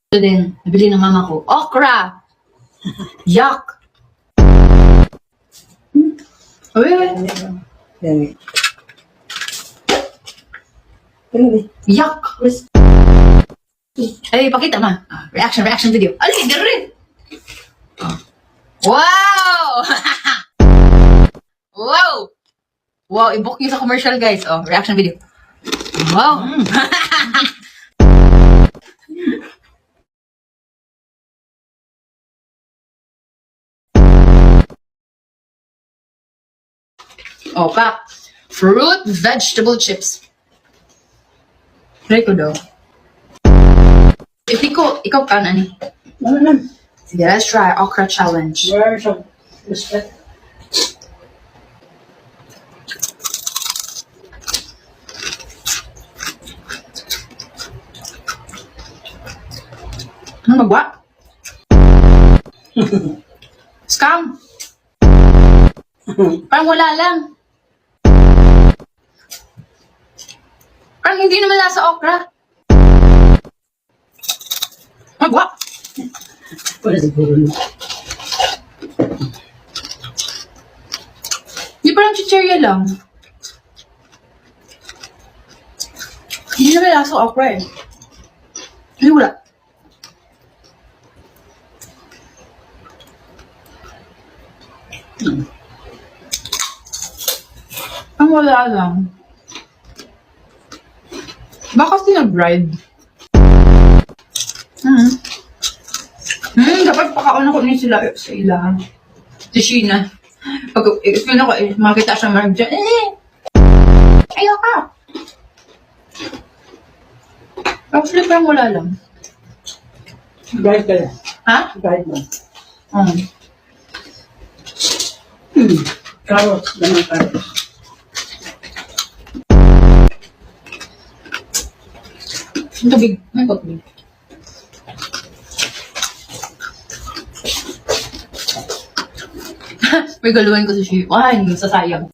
Ito din, nabili ng mama ko. Okra! Yuck! Uy, Yan. Ano ba? yuck! Ay, pakita ma. Reaction video. Alin, hindi rin. Wow! Wow! Wow, i-book nyo sa commercial guys. Oh, reaction video. Wow! Oh, pak. Fruit vegetable chips. Try ko daw. If ikaw ka na ni. Ano lang? Sige, let's try okra challenge. Where some respect? Ano magwa? Scam! Parang wala lang. Parang hindi naman lasa okra. Magwa! Wala siguro na. Di parang chicherya lang. Hindi naman lasa okra eh. Ay, wala. Ang wala lang. Baka sinag-ride. Dapat pakauna ko niya sila sa ilahan. Si Sheena. Pag yun ako, makita siya marag dyan, ayoko. Actually, parang wala lang. Guide ka na. Ha? Guide mo. Carrots. Ganang carrots. Ang tubig. May tubig. May galuhan ko si Sheena. Ay, hindi sasayang.